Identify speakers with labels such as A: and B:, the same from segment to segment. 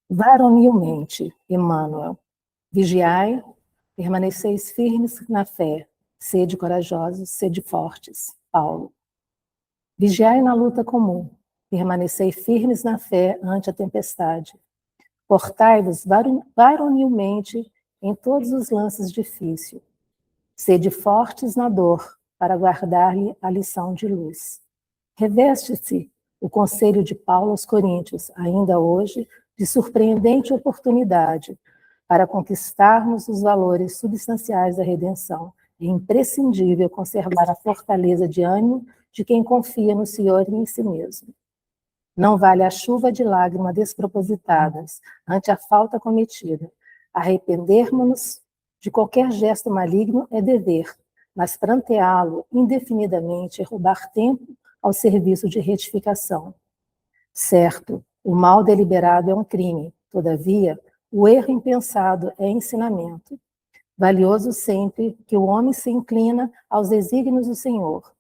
A: Varonilmente, Emmanuel. Vigiai, permaneceis firmes na fé. Sede corajosos, sede fortes. Paulo. Vigiai na luta comum. Permanecei firmes na fé ante a tempestade. Portai-vos varonilmente em todos os lances difíceis. Sede fortes na dor, para guardar-lhe a lição de luz. Reveste-se o conselho de Paulo aos Coríntios, ainda hoje, de surpreendente oportunidade para conquistarmos os valores substanciais da redenção. É imprescindível conservar a fortaleza de ânimo de quem confia no Senhor e em si mesmo. Não vale a chuva de lágrimas despropositadas ante a falta cometida. Arrependermos-nos de qualquer gesto maligno é dever, mas pranteá-lo indefinidamente é roubar tempo ao serviço de retificação. Certo, o mal deliberado é um crime, todavia, o erro impensado é ensinamento. Valioso sempre que o homem se inclina aos desígnios do Senhor.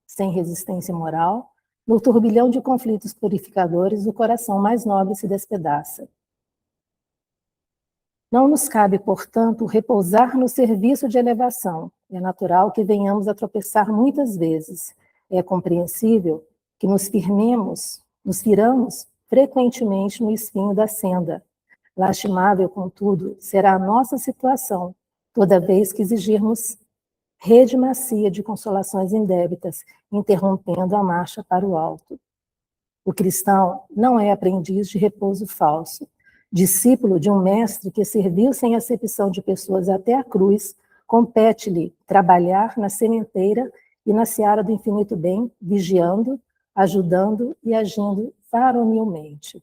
A: Sem resistência moral, no turbilhão de conflitos purificadores, o coração mais nobre se despedaça. Não nos cabe, portanto, repousar no serviço de elevação. É natural que venhamos a tropeçar muitas vezes. É compreensível que nos firamos frequentemente no espinho da senda. Lastimável, contudo, será a nossa situação, toda vez que exigirmos rede macia de consolações indébitas, interrompendo a marcha para o alto. O cristão não é aprendiz de repouso falso. Discípulo de um mestre que serviu sem acepção de pessoas até a cruz, compete-lhe trabalhar na sementeira e na seara do infinito bem, vigiando, ajudando e agindo varonilmente.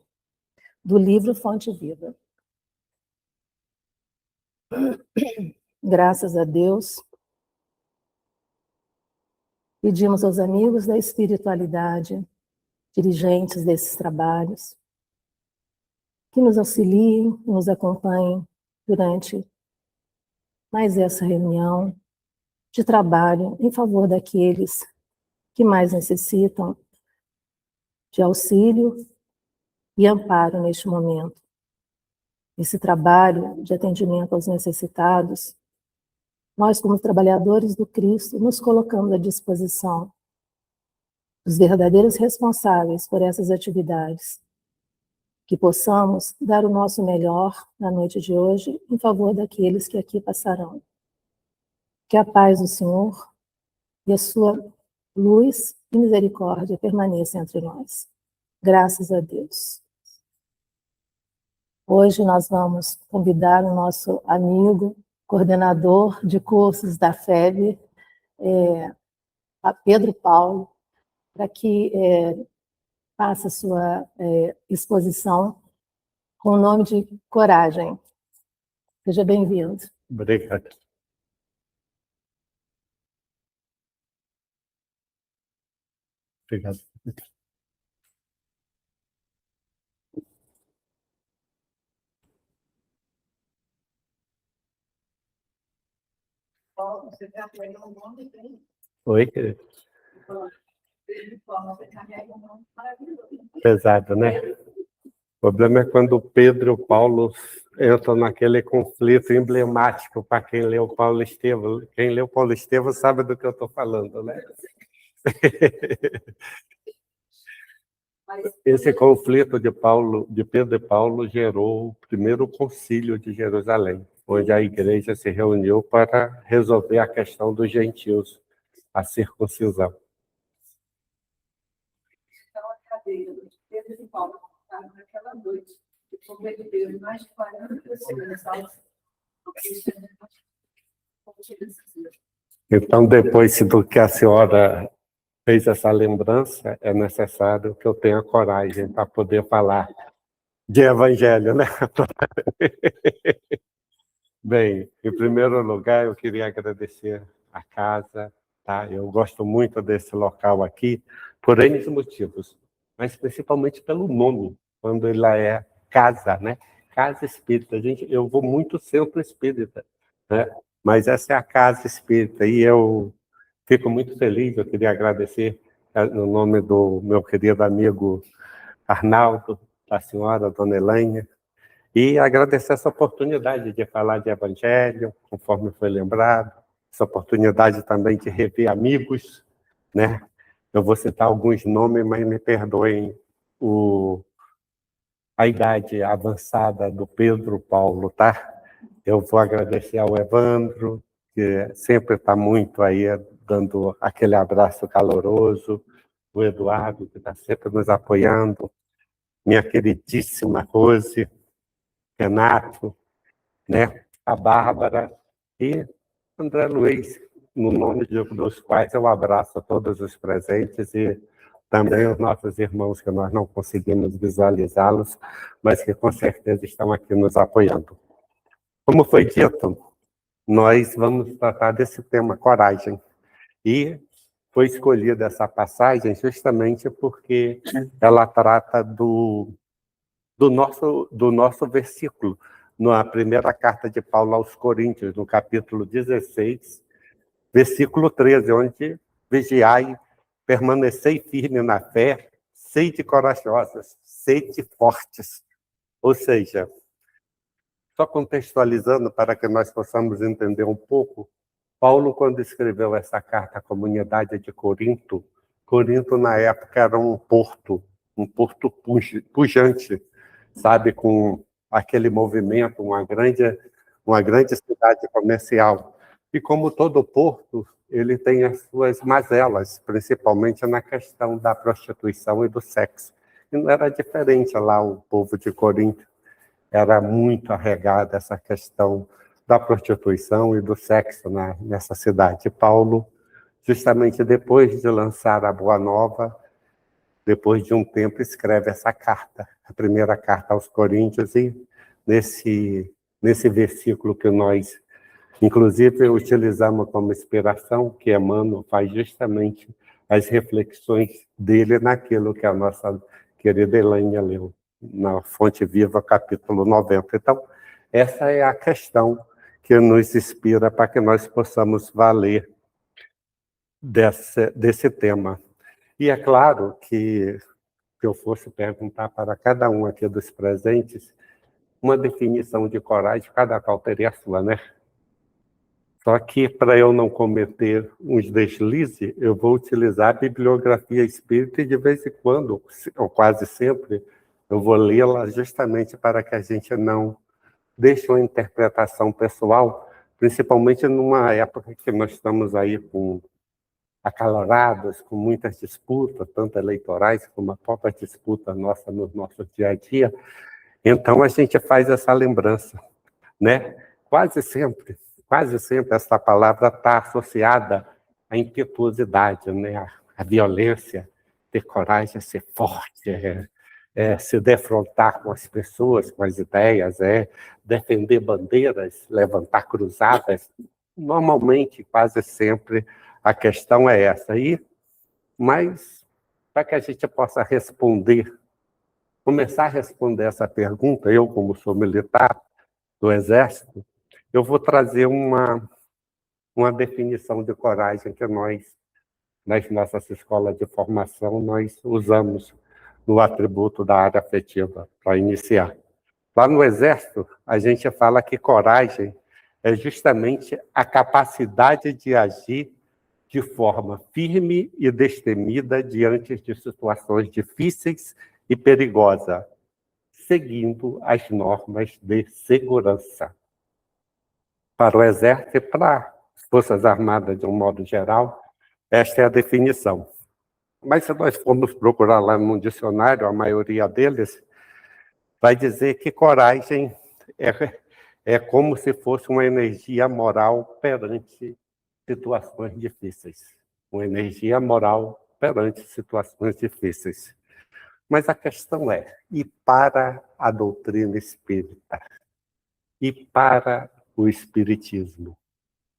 A: Do livro Fonte Viva. Graças a Deus, pedimos aos amigos da espiritualidade, dirigentes desses trabalhos, que nos auxiliem, nos acompanhem durante mais essa reunião de trabalho em favor daqueles que mais necessitam de auxílio e amparo neste momento. Esse trabalho de atendimento aos necessitados, nós, como trabalhadores do Cristo, nos colocamos à disposição dos verdadeiros responsáveis por essas atividades, que possamos dar o nosso melhor na noite de hoje em favor daqueles que aqui passarão. Que a paz do Senhor e a sua luz e misericórdia permaneçam entre nós. Graças a Deus. Hoje nós vamos convidar o nosso amigo, coordenador de cursos da FEB, Pedro Paulo, para que faça sua exposição com o nome de Coragem. Seja bem-vindo.
B: Obrigado. Obrigado.
A: Paulo, você carrega o nome dele.
B: Oi, querido.
A: Paulo, você carrega o nome maravilhoso.
B: Pesado, né? O problema é quando o Pedro e o Paulo entram naquele conflito emblemático para quem leu Paulo Estevam. Quem leu Paulo Estevam sabe do que eu estou falando, né? Esse conflito de Pedro e Paulo gerou o primeiro concílio de Jerusalém, onde a igreja se reuniu para resolver a questão dos gentios, a circuncisão.
A: Então, a cadeira de Pedro e Paulo estava naquela noite, converteram mais de 40 pessoas.
B: Então, depois do que a senhora fez essa lembrança, é necessário que eu tenha coragem para poder falar de evangelho, né? Bem, em primeiro lugar, eu queria agradecer a casa, tá? Eu gosto muito desse local aqui, por N motivos, mas principalmente pelo nome, quando ele é casa, né? Casa Espírita. Gente, eu vou muito centro espírita, né? Mas essa é a Casa Espírita e eu fico muito feliz. Eu queria agradecer no nome do meu querido amigo Arnaldo, da senhora, Dona Elaine, E agradecer essa oportunidade de falar de Evangelho, conforme foi lembrado, essa oportunidade também de rever amigos, né? Eu vou citar alguns nomes, mas me perdoem a idade avançada do Pedro Paulo, tá? Eu vou agradecer ao Evandro, que sempre está muito aí dando aquele abraço caloroso, o Eduardo, que está sempre nos apoiando, minha queridíssima Rose, Renato, né? A Bárbara e André Luiz, no nome dos quais eu abraço a todos os presentes e também os nossos irmãos que nós não conseguimos visualizá-los, mas que com certeza estão aqui nos apoiando. Como foi dito, nós vamos tratar desse tema, coragem. E foi escolhida essa passagem justamente porque ela trata do nosso versículo, na primeira carta de Paulo aos Coríntios, no capítulo 16, versículo 13, onde vigiai, permanecei firme na fé, sede corajosas, sede fortes. Ou seja, só contextualizando para que nós possamos entender um pouco, Paulo, quando escreveu essa carta à comunidade de Corinto, Corinto na época era um porto pujante, sabe, com aquele movimento, uma grande cidade comercial. E como todo porto, ele tem as suas mazelas, principalmente na questão da prostituição e do sexo. E não era diferente lá o povo de Corinto. Era muito arregada essa questão da prostituição e do sexo nessa cidade. Paulo, justamente depois de lançar a Boa Nova, depois de um tempo, escreve essa carta, a primeira carta aos Coríntios, e nesse versículo que nós, inclusive, utilizamos como inspiração, que Emmanuel faz justamente as reflexões dele naquilo que a nossa querida Elaine leu, na Fonte Viva, capítulo 90. Então, essa é a questão que nos inspira para que nós possamos valer desse tema. E é claro que, se eu fosse perguntar para cada um aqui dos presentes, uma definição de coragem, cada qual teria a sua, né? Só que, para eu não cometer uns deslizes, eu vou utilizar a bibliografia espírita e, de vez em quando, ou quase sempre, eu vou lê-la justamente para que a gente não deixe uma interpretação pessoal, principalmente numa época que nós estamos aí acalorados, com muitas disputas, tanto eleitorais como a própria disputa nossa no nosso dia a dia. Então, a gente faz essa lembrança, né? Quase sempre essa palavra está associada à impetuosidade, né? À violência, ter coragem, ser forte, se defrontar com as pessoas, com as ideias, defender bandeiras, levantar cruzadas. Normalmente, quase sempre, a questão é essa. Mas, para que a gente possa começar a responder essa pergunta, eu, como sou militar do Exército, eu vou trazer uma definição de coragem que nós, nas nossas escolas de formação, nós usamos no atributo da área afetiva, para iniciar. Lá no Exército, a gente fala que coragem é justamente a capacidade de agir de forma firme e destemida diante de situações difíceis e perigosas, seguindo as normas de segurança. Para o Exército e para as Forças Armadas, de um modo geral, esta é a definição. Mas se nós formos procurar lá no dicionário, a maioria deles vai dizer que coragem é como se fosse uma energia moral perante situações difíceis. Uma energia moral perante situações difíceis. Mas a questão é, e para a doutrina espírita? E para o espiritismo?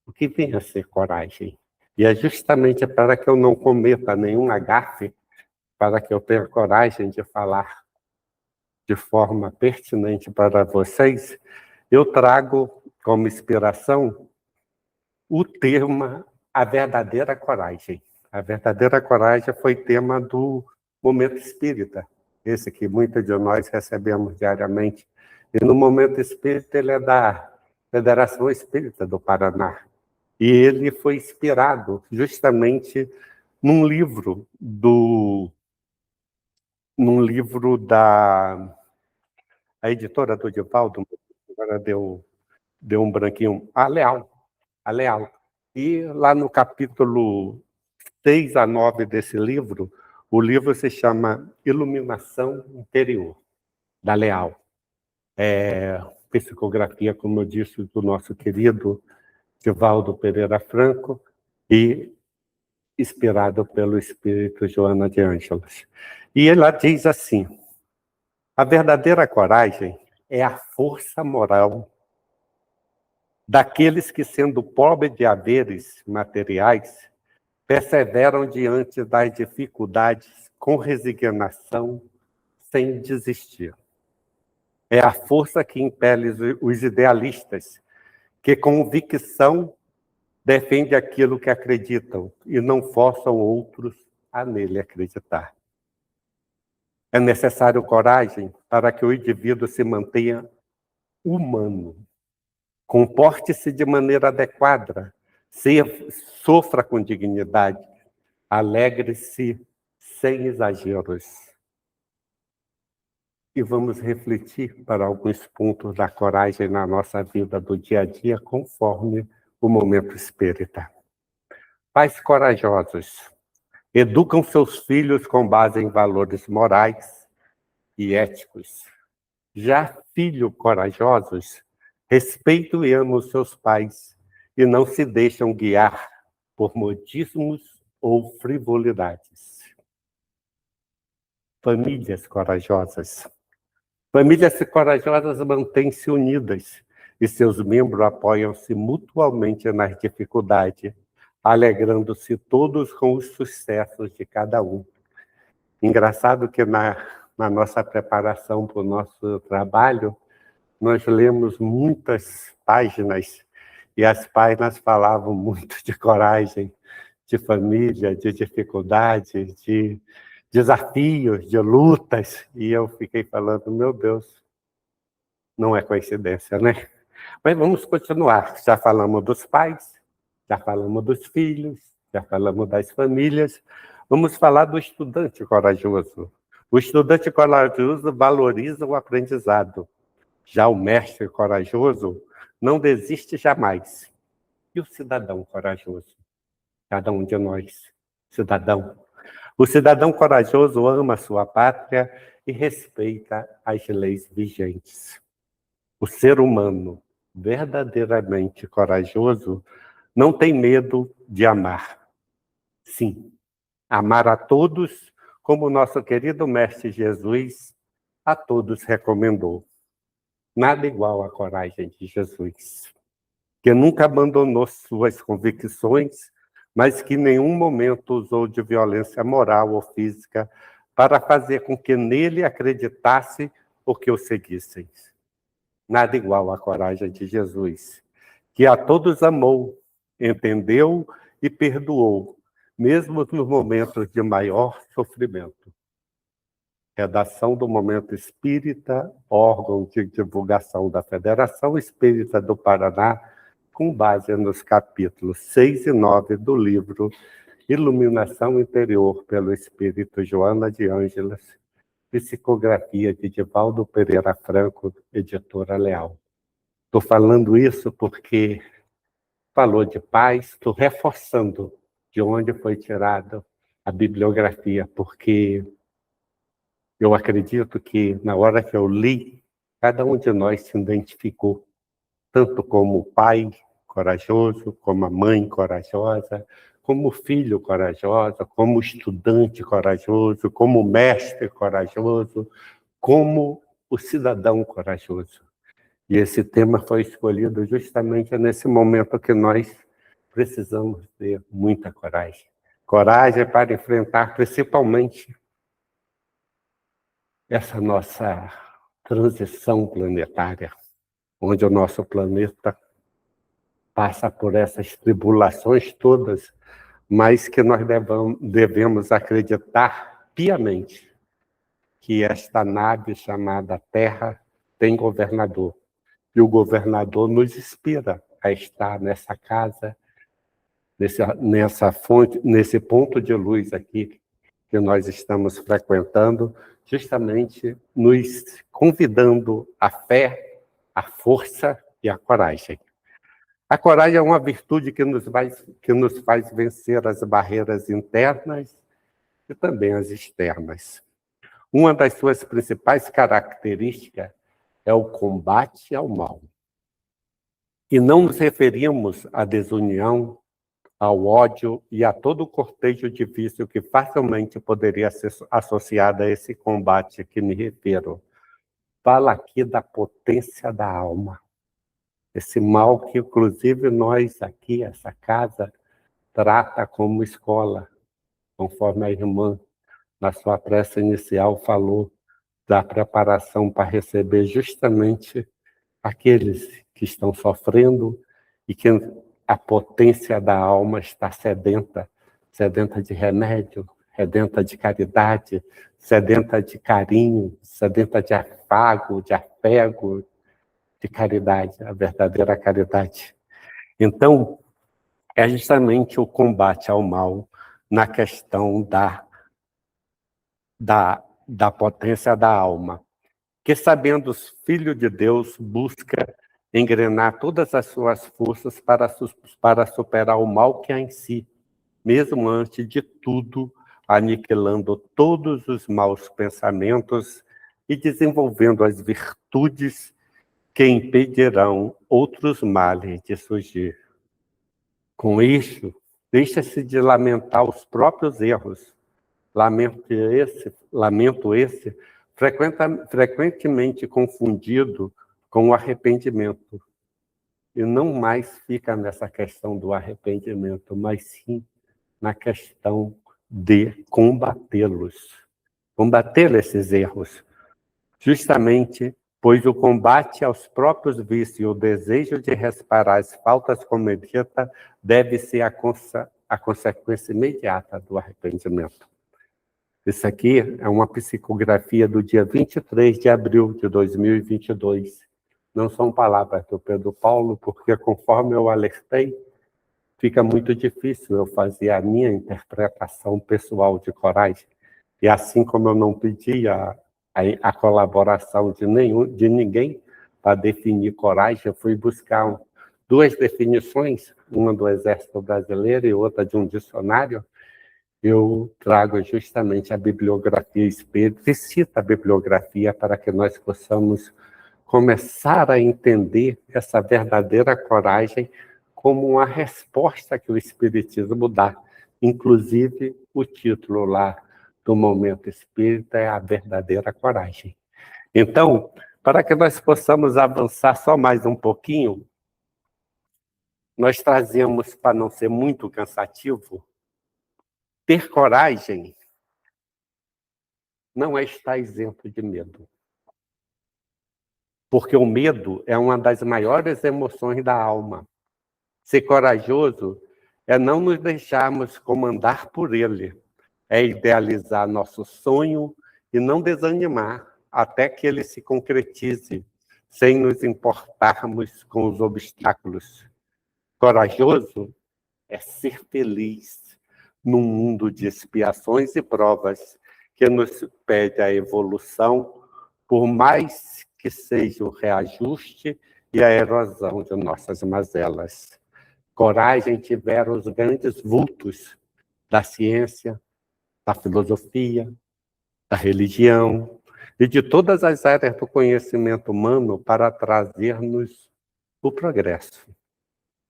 B: O que vem a ser coragem? E é justamente para que eu não cometa nenhum agafe, para que eu tenha coragem de falar de forma pertinente para vocês, eu trago como inspiração o tema a verdadeira coragem. A verdadeira coragem foi tema do Momento Espírita, esse que muitos de nós recebemos diariamente. E no Momento Espírita ele é da Federação Espírita do Paraná. E ele foi inspirado justamente num livro da a editora do Divaldo, agora deu um branquinho, a Leal. E lá no capítulo 6 a 9 desse livro, o livro se chama Iluminação Interior, da Leal. Psicografia, como eu disse, do nosso querido Divaldo Pereira Franco e inspirado pelo espírito Joana de Ângeles. E ela diz assim: a verdadeira coragem é a força moral daqueles que, sendo pobres de haveres materiais, perseveram diante das dificuldades com resignação, sem desistir. É a força que impele os idealistas, que com convicção defendem aquilo que acreditam e não forçam outros a nele acreditar. É necessário coragem para que o indivíduo se mantenha humano, comporte-se de maneira adequada, sofra com dignidade, alegre-se sem exageros. E vamos refletir para alguns pontos da coragem na nossa vida do dia a dia, conforme o Momento Espírita. Pais corajosos educam seus filhos com base em valores morais e éticos. Já filhos corajosos respeitam e amam seus pais e não se deixam guiar por modismos ou frivolidades. Famílias corajosas. Famílias corajosas mantêm-se unidas e seus membros apoiam-se mutuamente nas dificuldades, alegrando-se todos com os sucessos de cada um. Engraçado que na nossa preparação para o nosso trabalho, nós lemos muitas páginas e as páginas falavam muito de coragem, de família, de dificuldade, de desafios, de lutas, e eu fiquei falando, meu Deus, não é coincidência, né? Mas vamos continuar. Já falamos dos pais, já falamos dos filhos, já falamos das famílias. Vamos falar do estudante corajoso. O estudante corajoso valoriza o aprendizado. Já o mestre corajoso não desiste jamais. E o cidadão corajoso? Cada um de nós, cidadão. O cidadão corajoso ama a sua pátria e respeita as leis vigentes. O ser humano verdadeiramente corajoso não tem medo de amar. Sim, amar a todos, como o nosso querido Mestre Jesus a todos recomendou. Nada igual à coragem de Jesus, que nunca abandonou suas convicções, mas que em nenhum momento usou de violência moral ou física para fazer com que nele acreditasse ou que o seguissem. Nada igual à coragem de Jesus, que a todos amou, entendeu e perdoou, mesmo nos momentos de maior sofrimento. Redação do Momento Espírita, órgão de divulgação da Federação Espírita do Paraná, com base nos capítulos 6 e 9 do livro Iluminação Interior pelo Espírito Joana de Ângeles, psicografia de Divaldo Pereira Franco, editora Leal. Estou falando isso porque falou de paz, estou reforçando de onde foi tirada a bibliografia, porque eu acredito que na hora que eu li, cada um de nós se identificou, tanto como o pai corajoso, como a mãe corajosa, como o filho corajoso, como o estudante corajoso, como o mestre corajoso, como o cidadão corajoso. E esse tema foi escolhido justamente nesse momento que nós precisamos ter muita coragem. Coragem para enfrentar principalmente essa nossa transição planetária, onde o nosso planeta passa por essas tribulações todas, mas que nós devemos acreditar piamente que esta nave chamada Terra tem governador. E o governador nos inspira a estar nessa casa, nessa fonte, nesse ponto de luz aqui que nós estamos frequentando, justamente nos convidando à fé, à força e à coragem. A coragem é uma virtude que nos faz vencer as barreiras internas e também as externas. Uma das suas principais características é o combate ao mal. E não nos referimos à desunião, ao ódio e a todo o cortejo de vício que facilmente poderia ser associado a esse combate a que me refiro. Fala aqui da potência da alma. Esse mal que, inclusive, nós aqui, essa casa, trata como escola, conforme a irmã, na sua prece inicial, falou da preparação para receber justamente aqueles que estão sofrendo e que a potência da alma está sedenta de remédio, sedenta de caridade, sedenta de carinho, sedenta de afago, de apego, de caridade, a verdadeira caridade. Então, é justamente o combate ao mal na questão da potência da alma, que, sabendo os filhos de Deus, busca engrenar todas as suas forças para superar o mal que há em si, mesmo antes de tudo, aniquilando todos os maus pensamentos e desenvolvendo as virtudes que impedirão outros males de surgir. Com isso, deixa-se de lamentar os próprios erros. Lamento esse frequentemente confundido com o arrependimento. E não mais fica nessa questão do arrependimento, mas sim na questão de combatê-los. Combater esses erros. Justamente pois o combate aos próprios vícios e o desejo de reparar as faltas cometidas deve ser a consequência imediata do arrependimento. Isso aqui é uma psicografia do dia 23 de abril de 2022. Não são palavras do Pedro Paulo, porque conforme eu alertei, fica muito difícil eu fazer a minha interpretação pessoal de coragem. E assim como eu não pedi a colaboração de ninguém para definir coragem, eu fui buscar duas definições, uma do Exército Brasileiro e outra de um dicionário. Eu trago justamente a bibliografia espírita e cito a bibliografia para que nós possamos começar a entender essa verdadeira coragem como uma resposta que o Espiritismo dá. Inclusive, o título lá do Momento Espírita é a verdadeira coragem. Então, para que nós possamos avançar só mais um pouquinho, nós trazemos, para não ser muito cansativo, ter coragem não é estar isento de medo. Porque o medo é uma das maiores emoções da alma. Ser corajoso é não nos deixarmos comandar por ele. É idealizar nosso sonho e não desanimar até que ele se concretize, sem nos importarmos com os obstáculos. Corajoso é ser feliz num mundo de expiações e provas que nos pede a evolução, por mais que seja o reajuste e a erosão de nossas mazelas. Coragem tiver os grandes vultos da ciência, da filosofia, da religião e de todas as áreas do conhecimento humano para trazer-nos o progresso.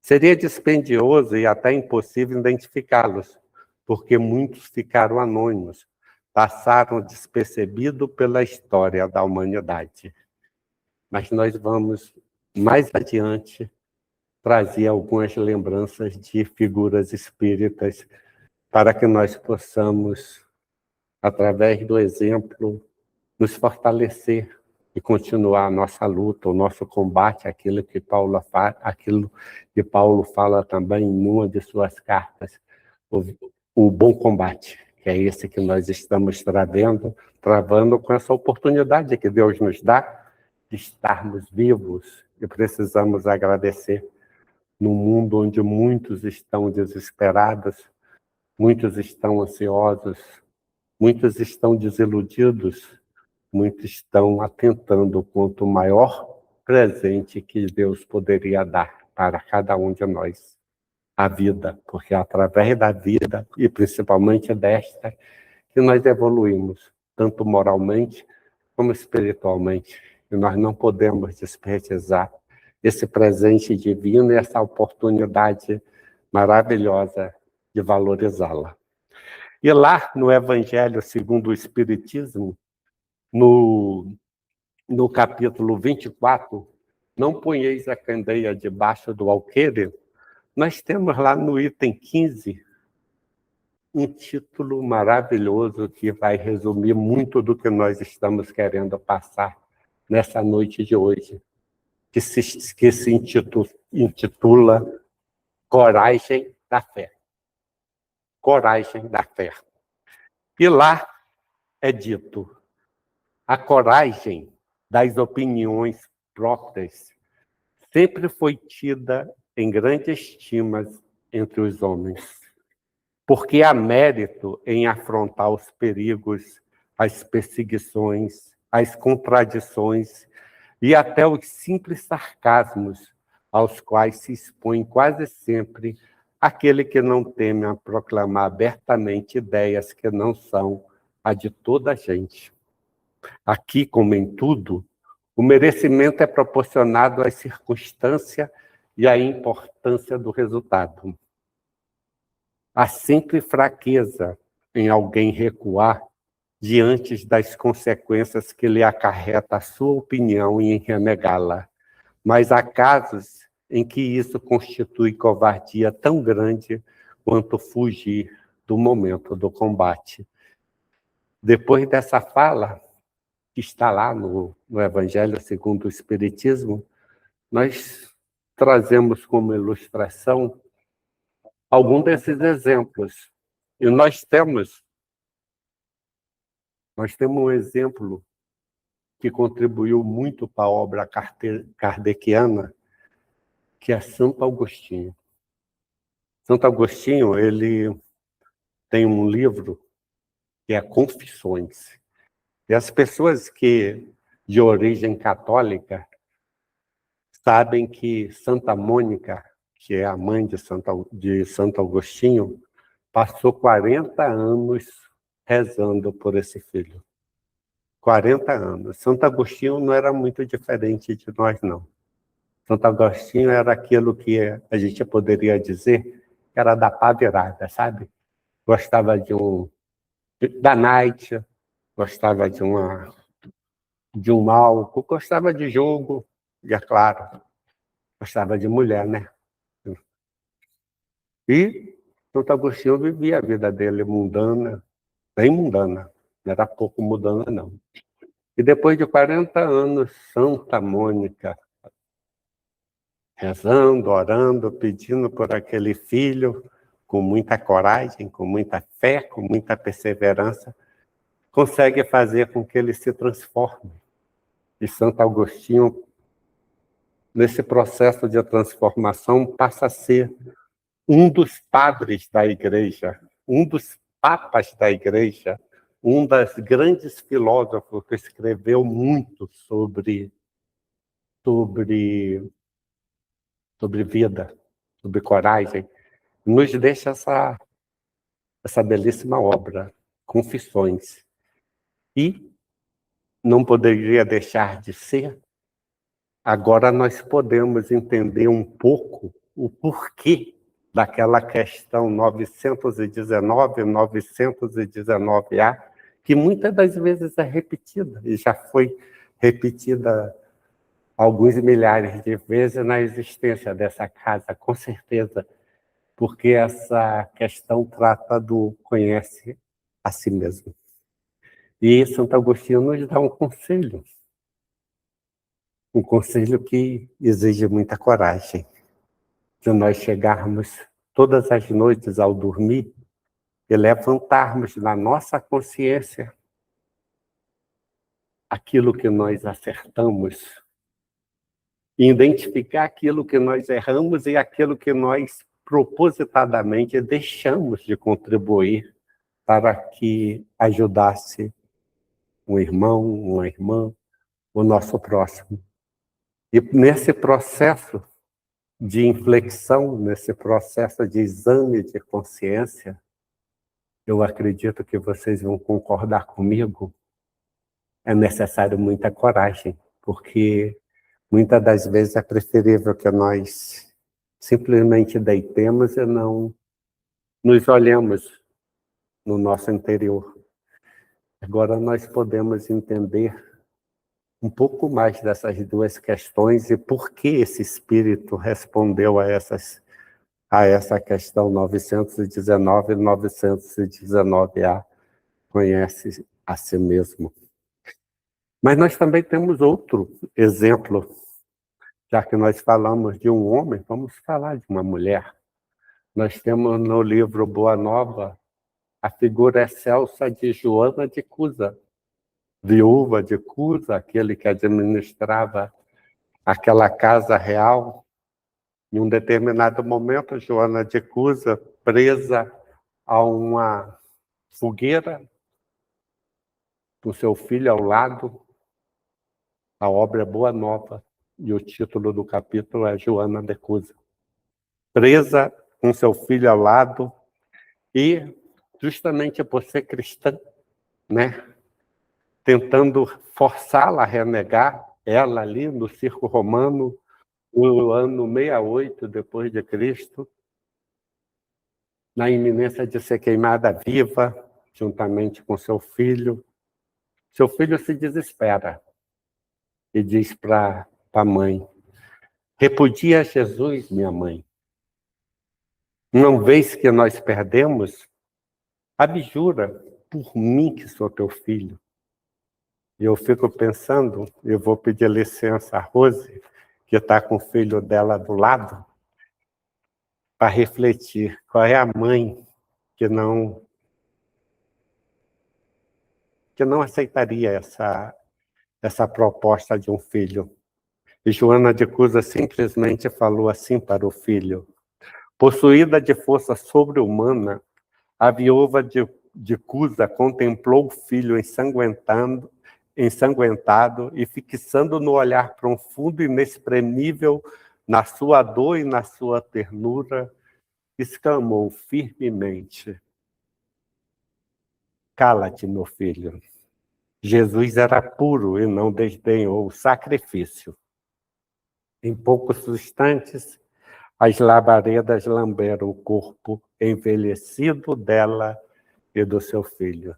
B: Seria dispendioso e até impossível identificá-los, porque muitos ficaram anônimos, passaram despercebidos pela história da humanidade. Mas nós vamos, mais adiante, trazer algumas lembranças de figuras espíritas para que nós possamos, através do exemplo, nos fortalecer e continuar a nossa luta, o nosso combate, aquilo que Paulo fala também em uma de suas cartas, o bom combate, que é esse que nós estamos travando com essa oportunidade que Deus nos dá de estarmos vivos e precisamos agradecer num mundo onde muitos estão desesperados, muitos estão ansiosos, muitos estão desiludidos, muitos estão atentando quanto o maior presente que Deus poderia dar para cada um de nós, a vida, porque é através da vida, e principalmente desta, que nós evoluímos, tanto moralmente como espiritualmente. E nós não podemos desperdiçar esse presente divino e essa oportunidade maravilhosa de valorizá-la. E lá no Evangelho segundo o Espiritismo, no capítulo 24, não ponheis a candeia debaixo do alqueire, nós temos lá no item 15 um título maravilhoso que vai resumir muito do que nós estamos querendo passar nessa noite de hoje, que se intitula Coragem da Fé. Coragem da Fé. E lá é dito: a coragem das opiniões próprias sempre foi tida em grande estima entre os homens, porque há mérito em afrontar os perigos, as perseguições, as contradições e até os simples sarcasmos aos quais se expõe quase sempre aquele que não teme a proclamar abertamente ideias que não são a de toda a gente. Aqui, como em tudo, o merecimento é proporcionado à circunstância e à importância do resultado. Há sempre fraqueza em alguém recuar diante das consequências que lhe acarreta a sua opinião e em renegá-la. Mas há casos em que isso constitui covardia tão grande quanto fugir do momento do combate. Depois dessa fala, que está lá no Evangelho segundo o Espiritismo, nós trazemos como ilustração algum desses exemplos. E nós temos um exemplo que contribuiu muito para a obra kardeciana, que é Santo Agostinho. Santo Agostinho, ele tem um livro que é Confissões. E as pessoas que de origem católica sabem que Santa Mônica, que é a mãe de Santo Agostinho, passou 40 anos rezando por esse filho. 40 anos. Santo Agostinho não era muito diferente de nós, não. Santo Agostinho era aquilo que a gente poderia dizer que era da pá virada, sabe? Gostava da night, gostava de um álcool, gostava de jogo, e é claro, gostava de mulher, né? E Santo Agostinho vivia a vida dele mundana, bem mundana, não era pouco mundana, não. E depois de 40 anos, Santa Mônica, rezando, orando, pedindo por aquele filho, com muita coragem, com muita fé, com muita perseverança, consegue fazer com que ele se transforme. E Santo Agostinho, nesse processo de transformação, passa a ser um dos padres da Igreja, um dos papas da Igreja, um das grandes filósofos que escreveu muito sobre vida, sobre coragem, nos deixa essa belíssima obra, Confissões. E não poderia deixar de ser, agora nós podemos entender um pouco o porquê daquela questão 919, 919A, que muitas das vezes é repetida, e já foi repetida alguns milhares de vezes na existência dessa casa, com certeza, porque essa questão trata do conhece a si mesmo. E Santo Agostinho nos dá um conselho que exige muita coragem, de nós chegarmos todas as noites ao dormir e levantarmos na nossa consciência aquilo que nós acertamos, identificar aquilo que nós erramos e aquilo que nós propositadamente deixamos de contribuir para que ajudasse um irmão, uma irmã, o nosso próximo. E nesse processo de inflexão, nesse processo de exame de consciência, eu acredito que vocês vão concordar comigo, é necessário muita coragem, porque muitas das vezes é preferível que nós simplesmente deitemos e não nos olhemos no nosso interior. Agora nós podemos entender um pouco mais dessas duas questões e por que esse espírito respondeu a essa questão 919 e 919A, conhece a si mesmo. Mas nós também temos outro exemplo. Já que nós falamos de um homem, vamos falar de uma mulher. Nós temos no livro Boa Nova a figura excelsa de Joana de Cusa, viúva de Cusa, aquele que administrava aquela casa real. Em um determinado momento, Joana de Cusa, presa a uma fogueira, com seu filho ao lado, a obra é Boa Nova, e o título do capítulo é Joana de Cusa. Presa com seu filho ao lado, e justamente por ser cristã, né, tentando forçá-la a renegar, ela ali no circo romano, no ano 68 depois de Cristo, na iminência de ser queimada viva, juntamente com seu filho. Seu filho se desespera e diz para a mãe: repudia Jesus, minha mãe. Não vês que nós perdemos? Abjura por mim que sou teu filho. E eu fico pensando, eu vou pedir licença a Rose, que está com o filho dela do lado, para refletir qual é a mãe que não aceitaria essa proposta de um filho. E Joana de Cusa simplesmente falou assim para o filho: possuída de força sobre-humana, a viúva de Cusa contemplou o filho ensanguentado e fixando no olhar profundo e inexprimível na sua dor e na sua ternura, exclamou firmemente: cala-te, meu filho. Jesus era puro e não desdenhou o sacrifício. Em poucos instantes, as labaredas lamberam o corpo envelhecido dela e do seu filho.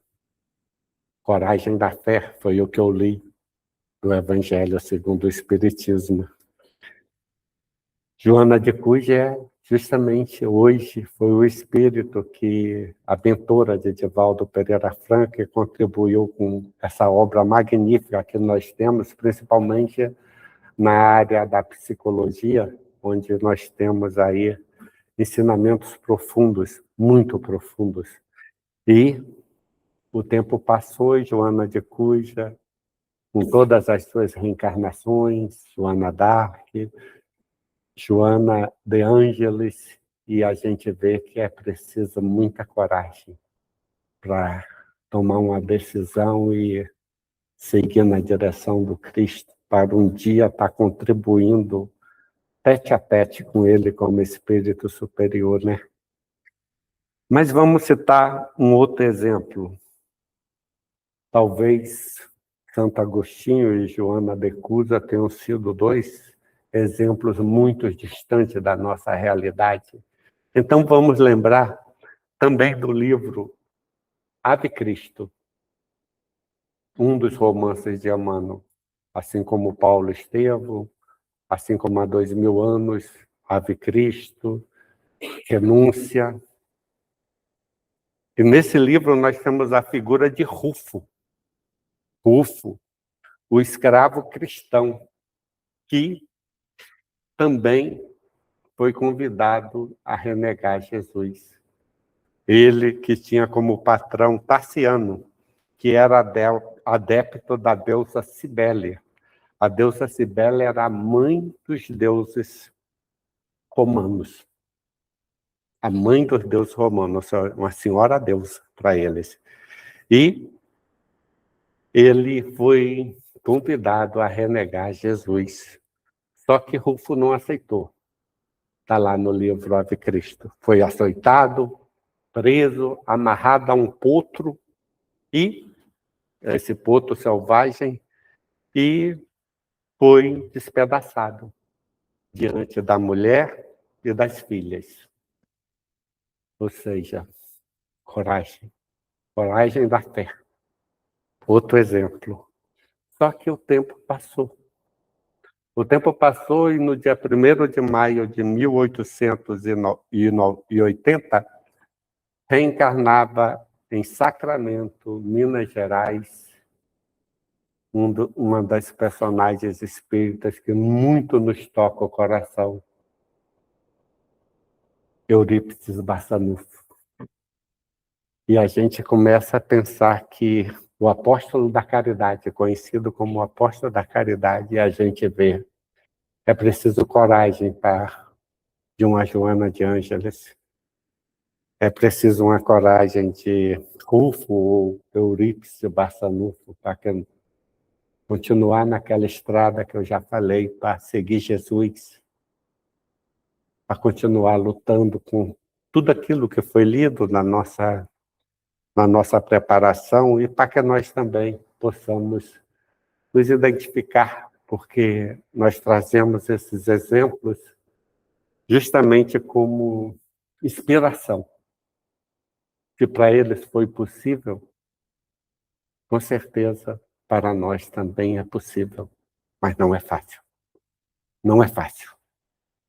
B: Coragem da fé foi o que eu li do Evangelho segundo o Espiritismo. Joana de Cusa, justamente hoje, foi o espírito que, a mentora de Divaldo Pereira Franco, contribuiu com essa obra magnífica que nós temos, principalmente na área da psicologia, onde nós temos aí ensinamentos profundos, muito profundos. E o tempo passou e Joana de Cusa, com todas as suas reencarnações, Joana d'Arc, Joana de Ângeles, e a gente vê que é preciso muita coragem para tomar uma decisão e seguir na direção do Cristo, para um dia estar contribuindo tete a tete com ele como espírito superior, né? Mas vamos citar um outro exemplo. Talvez Santo Agostinho e Joana de Cusa tenham sido dois exemplos muito distantes da nossa realidade. Então vamos lembrar também do livro Ave Cristo, um dos romances de Emmanuel, assim como Paulo Estevam, assim como há 2000 anos, Ave Cristo, Renúncia. E nesse livro nós temos a figura de Rufo, o escravo cristão, que também foi convidado a renegar Jesus. Ele que tinha como patrão Tarciano, que era adepto da deusa Cibele. A deusa Cibele era a mãe dos deuses romanos. A mãe dos deuses romanos, uma senhora deusa para eles. E ele foi convidado a renegar Jesus. Só que Rufo não aceitou. Está lá no livro Ave Cristo. Foi açoitado, preso, amarrado a um potro, e esse potro selvagem, e foi despedaçado diante da mulher e das filhas. Ou seja, coragem. Coragem da fé. Outro exemplo. Só que o tempo passou. O tempo passou e no dia 1º de maio de 1880, reencarnava em Sacramento, Minas Gerais, uma das personagens espíritas que muito nos toca o coração, Eurípides Barçanufo. E a gente começa a pensar que o apóstolo da caridade, conhecido como o apóstolo da caridade, a gente vê, é preciso coragem de uma Joana de Ângeles, é preciso uma coragem de Rufo ou Eurípides Barçanufo para continuar naquela estrada que eu já falei, para seguir Jesus, para continuar lutando com tudo aquilo que foi lido na nossa preparação, e para que nós também possamos nos identificar, porque nós trazemos esses exemplos justamente como inspiração. Se para eles foi possível, com certeza para nós também é possível, mas não é fácil. Não é fácil.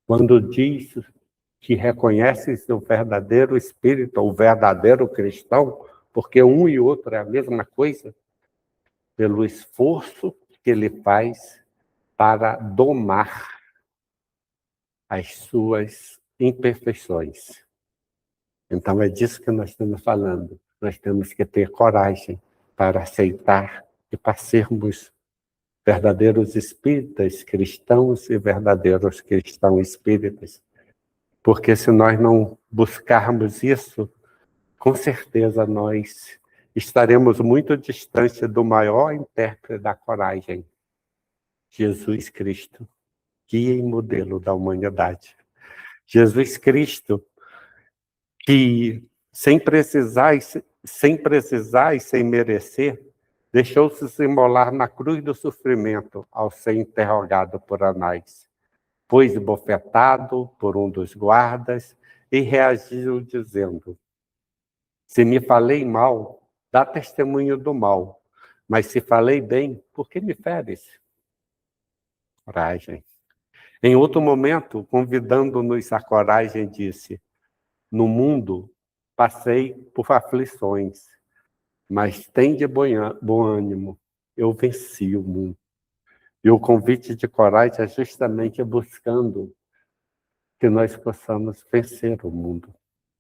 B: Quando diz que reconheces o verdadeiro espírito, o verdadeiro cristão, porque um e outro é a mesma coisa, pelo esforço que ele faz para domar as suas imperfeições. Então é disso que nós estamos falando. Nós temos que ter coragem para aceitar e para sermos verdadeiros espíritas cristãos e verdadeiros cristãos espíritas. Porque se nós não buscarmos isso, com certeza nós estaremos muito distante do maior intérprete da coragem, Jesus Cristo, guia e modelo da humanidade. Jesus Cristo, que sem precisar e sem merecer, deixou-se imolar na cruz do sofrimento ao ser interrogado por Anás. Foi bofetado por um dos guardas e reagiu dizendo: se me falei mal, dá testemunho do mal, mas se falei bem, por que me feres? Coragem. Em outro momento, convidando-nos à coragem, disse: no mundo passei por aflições, mas tende bom ânimo, eu venci o mundo. E o convite de coragem é justamente buscando que nós possamos vencer o mundo,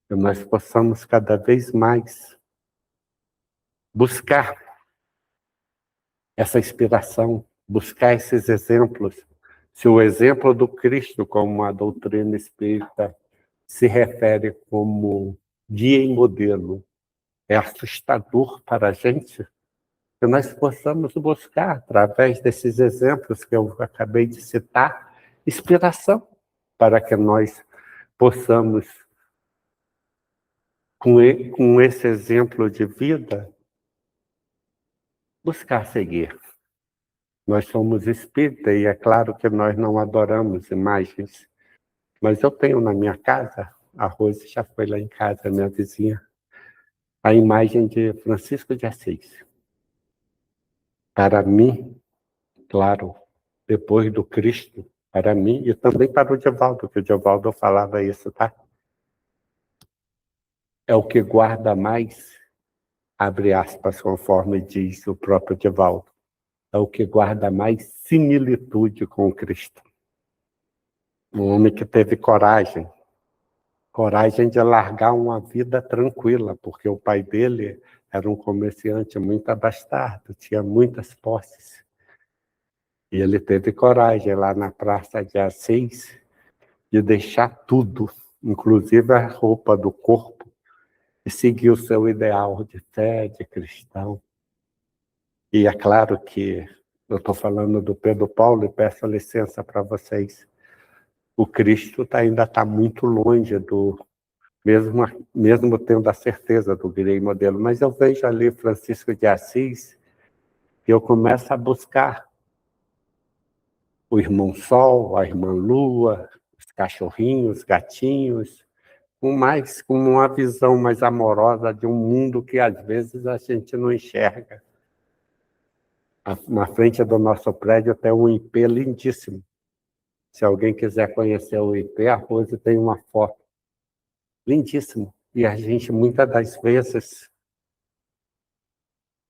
B: que nós possamos cada vez mais buscar essa inspiração, buscar esses exemplos. Se o exemplo do Cristo, como a doutrina espírita se refere como guia e modelo, é assustador para a gente, que nós possamos buscar, através desses exemplos que eu acabei de citar, inspiração para que nós possamos, com esse exemplo de vida, buscar seguir. Nós somos espírita e é claro que nós não adoramos imagens, mas eu tenho na minha casa, a Rose já foi lá em casa, minha vizinha, a imagem de Francisco de Assis. Para mim, claro, depois do Cristo, para mim e também para o Divaldo, que o Divaldo falava isso, tá? É o que guarda mais, abre aspas, conforme diz o próprio Divaldo, é o que guarda mais similitude com Cristo. Um homem que teve coragem de largar uma vida tranquila, porque o pai dele era um comerciante muito abastado, tinha muitas posses. E ele teve coragem lá na Praça de Assis de deixar tudo, inclusive a roupa do corpo, e seguir o seu ideal de fé, de cristão. E é claro que eu estou falando do Pedro Paulo e peço licença para vocês. O Cristo ainda está muito longe do, mesmo tendo a certeza do grande modelo, mas eu vejo ali Francisco de Assis e eu começo a buscar o irmão Sol, a irmã Lua, os cachorrinhos, gatinhos, com uma visão mais amorosa de um mundo que às vezes a gente não enxerga. Na frente do nosso prédio tem um IP lindíssimo. Se alguém quiser conhecer o IP, a Rose tem uma foto. Lindíssimo. E a gente, muitas das vezes,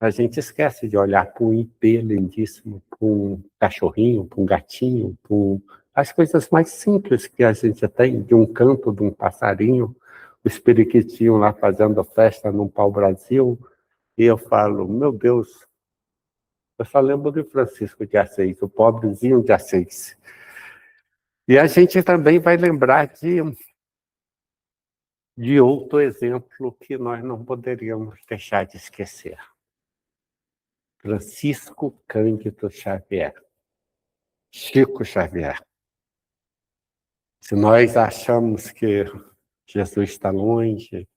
B: a gente esquece de olhar para um IP lindíssimo, para um cachorrinho, para um gatinho, para as coisas mais simples que a gente tem, de um canto, de um passarinho, os periquitinhos lá fazendo festa no pau-brasil. E eu falo, meu Deus, eu só lembro de Francisco de Assis, o pobrezinho de Assis. E a gente também vai lembrar de outro exemplo que nós não poderíamos deixar de esquecer. Francisco Cândido Xavier. Chico Xavier. Se nós achamos que Jesus está longe,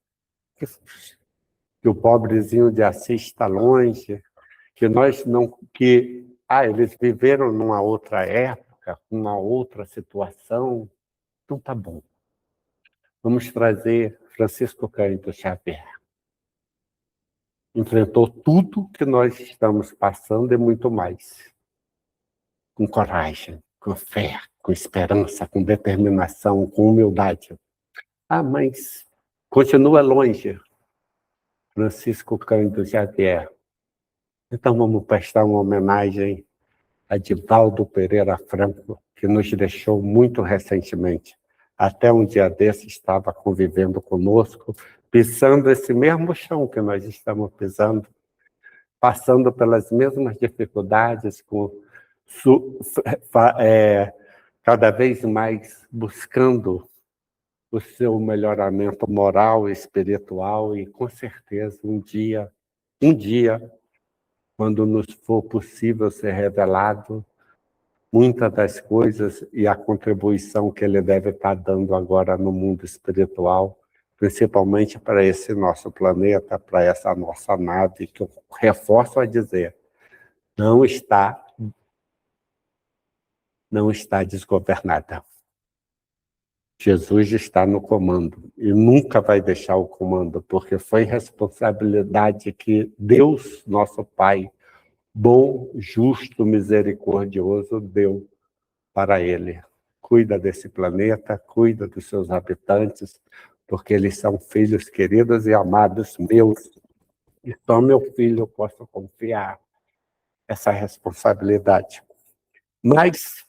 B: que o pobrezinho de Assis está longe, que nós não... eles viveram numa outra época, uma outra situação, então tá bom. Vamos trazer Francisco Cândido Xavier. Enfrentou tudo que nós estamos passando e muito mais. Com coragem, com fé, com esperança, com determinação, com humildade. Mas continua longe. Francisco Cândido Xavier. Então vamos prestar uma homenagem a Divaldo Pereira Franco, que nos deixou muito recentemente. Até um dia desse estava convivendo conosco, pisando esse mesmo chão que nós estamos pisando, passando pelas mesmas dificuldades, cada vez mais buscando o seu melhoramento moral e espiritual, e com certeza um dia, quando nos for possível ser revelado, muitas das coisas e a contribuição que ele deve estar dando agora no mundo espiritual, principalmente para esse nosso planeta, para essa nossa nave, que eu reforço a dizer, não está desgovernada. Jesus está no comando e nunca vai deixar o comando, porque foi responsabilidade que Deus, nosso Pai, bom, justo, misericordioso, deu para ele. Cuida desse planeta, cuida dos seus habitantes, porque eles são filhos queridos e amados meus. E só meu filho eu posso confiar essa responsabilidade. Mas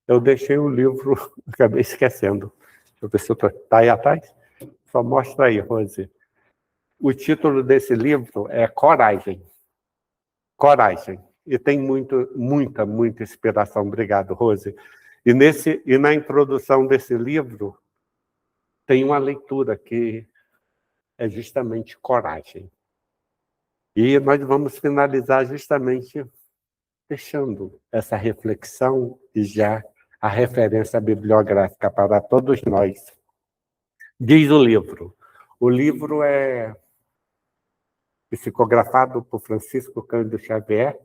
B: eu deixei o livro, acabei esquecendo. Deixa eu ver se está aí atrás. Só mostra aí, Rose. O título desse livro é Coragem. Coragem. E tem muita inspiração. Obrigado, Rose. E na introdução desse livro, tem uma leitura que é justamente coragem. E nós vamos finalizar justamente deixando essa reflexão e já a referência bibliográfica para todos nós. Diz o livro é psicografado por Francisco Cândido Xavier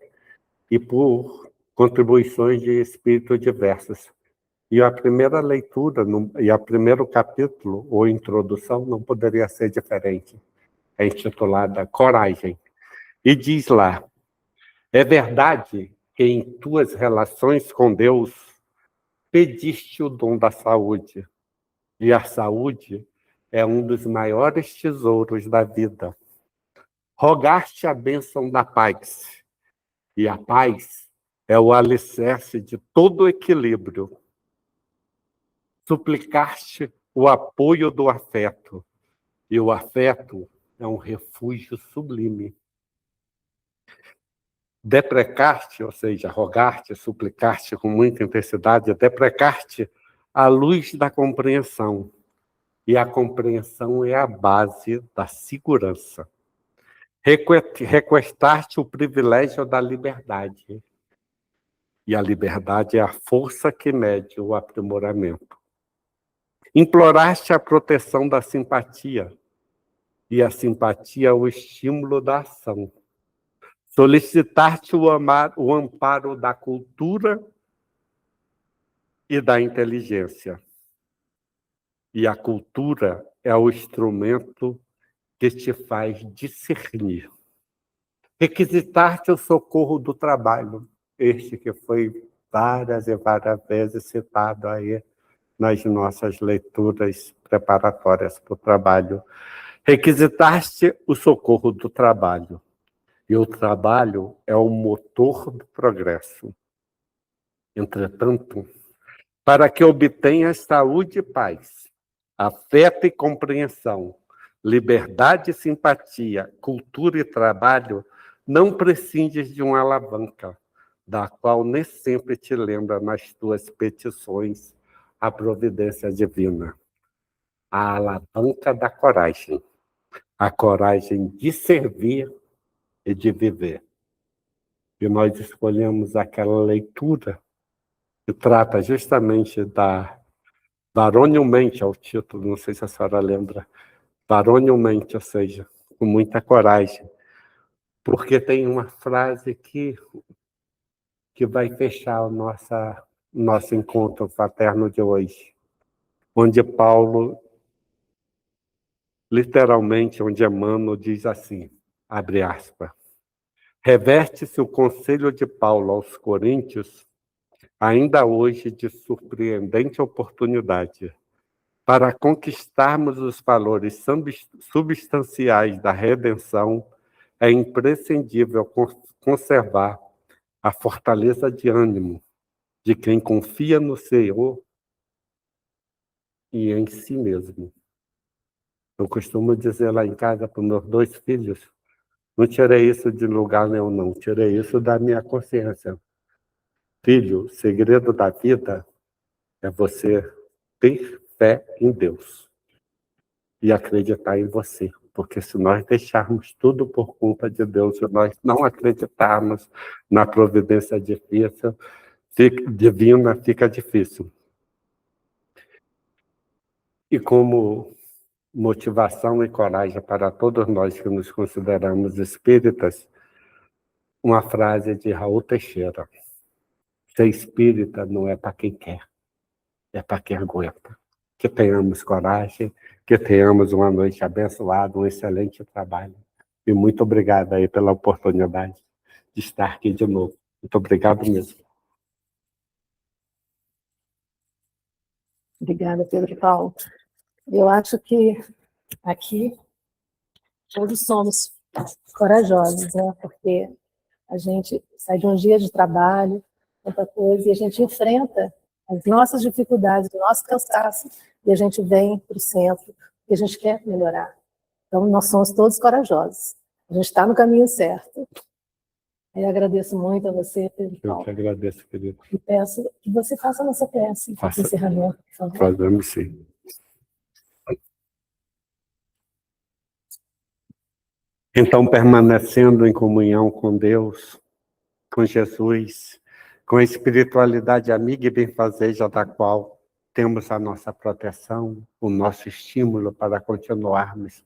B: e por contribuições de espíritos diversos. E a primeira leitura, e o primeiro capítulo, ou introdução, não poderia ser diferente. É intitulada Coragem. E diz lá, é verdade que em tuas relações com Deus pediste o dom da saúde, e a saúde é um dos maiores tesouros da vida. Rogaste a bênção da paz, e a paz é o alicerce de todo equilíbrio. Suplicaste o apoio do afeto, e o afeto é um refúgio sublime. Deprecar-te, ou seja, rogar-te, suplicar-te com muita intensidade, deprecar-te à luz da compreensão. E a compreensão é a base da segurança. Requestar-te o privilégio da liberdade. E a liberdade é a força que mede o aprimoramento. Implorar-te a proteção da simpatia. E a simpatia é o estímulo da ação. Solicitar-te o amparo da cultura e da inteligência. E a cultura é o instrumento que te faz discernir. Requisitar-te o socorro do trabalho, este que foi várias e várias vezes citado aí nas nossas leituras preparatórias para o trabalho. Requisitar-te o socorro do trabalho. E o trabalho é o motor do progresso. Entretanto, para que obtenhas saúde e paz, afeto e compreensão, liberdade e simpatia, cultura e trabalho, não prescindes de uma alavanca, da qual nem sempre te lembra nas tuas petições a providência divina. A alavanca da coragem, a coragem de servir e de viver. E nós escolhemos aquela leitura que trata justamente da varonilmente, é o título, não sei se a senhora lembra, varonilmente, ou seja, com muita coragem, porque tem uma frase que vai fechar o nosso encontro fraterno de hoje, onde Paulo, literalmente, onde Emmanuel diz assim, abre aspas, reveste-se o conselho de Paulo aos Coríntios, ainda hoje de surpreendente oportunidade, para conquistarmos os valores substanciais da redenção, é imprescindível conservar a fortaleza de ânimo de quem confia no Senhor e em si mesmo. Eu costumo dizer lá em casa para os meus 2 filhos, não tirei isso de lugar nenhum, não, tirei isso da minha consciência. Filho, o segredo da vida é você ter fé em Deus e acreditar em você. Porque se nós deixarmos tudo por culpa de Deus, se nós não acreditarmos na providência divina, fica difícil. E como motivação e coragem para todos nós que nos consideramos espíritas, uma frase de Raul Teixeira. Ser espírita não é para quem quer, é para quem aguenta. Que tenhamos coragem, que tenhamos uma noite abençoada, um excelente trabalho. E muito obrigado aí pela oportunidade de estar aqui de novo. Muito obrigado mesmo.
A: Obrigada, Pedro e Paulo. Eu acho que aqui todos somos corajosos, né? Porque a gente sai de um dia de trabalho, tanta coisa, e a gente enfrenta as nossas dificuldades, o nosso cansaço, e a gente vem para o centro, e a gente quer melhorar. Então, nós somos todos corajosos. A gente está no caminho certo. Eu agradeço muito a você, Pedro Paulo.
B: Eu que agradeço, querido.
A: E peço que você faça a nossa prece de encerramento, por favor.
B: Fazemos sim. Então, permanecendo em comunhão com Deus, com Jesus, com a espiritualidade amiga e benfazeja da qual temos a nossa proteção, o nosso estímulo para continuarmos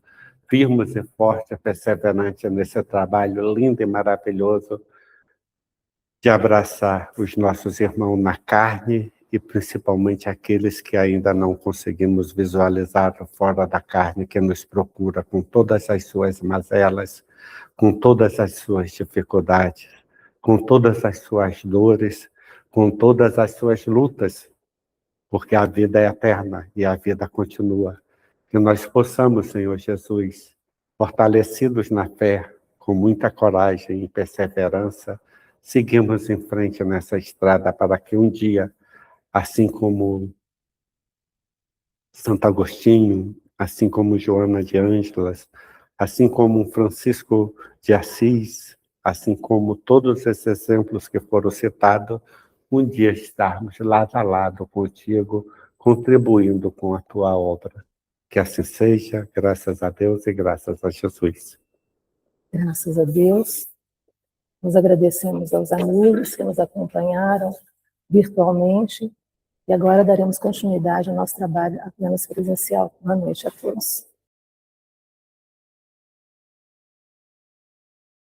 B: firmes e fortes, perseverantes nesse trabalho lindo e maravilhoso de abraçar os nossos irmãos na carne e principalmente aqueles que ainda não conseguimos visualizar fora da carne, que nos procura com todas as suas mazelas, com todas as suas dificuldades, com todas as suas dores, com todas as suas lutas, porque a vida é eterna e a vida continua. Que nós possamos, Senhor Jesus, fortalecidos na fé, com muita coragem e perseverança, seguimos em frente nessa estrada para que um dia, assim como Santo Agostinho, assim como Joana de Ângeles, assim como um Francisco de Assis, assim como todos esses exemplos que foram citados, um dia estarmos lado a lado contigo, contribuindo com a tua obra. Que assim seja, graças a Deus e graças a Jesus.
A: Graças a Deus. Nos agradecemos aos amigos que nos acompanharam virtualmente e agora daremos continuidade ao nosso trabalho apenas presencial. Boa noite a todos.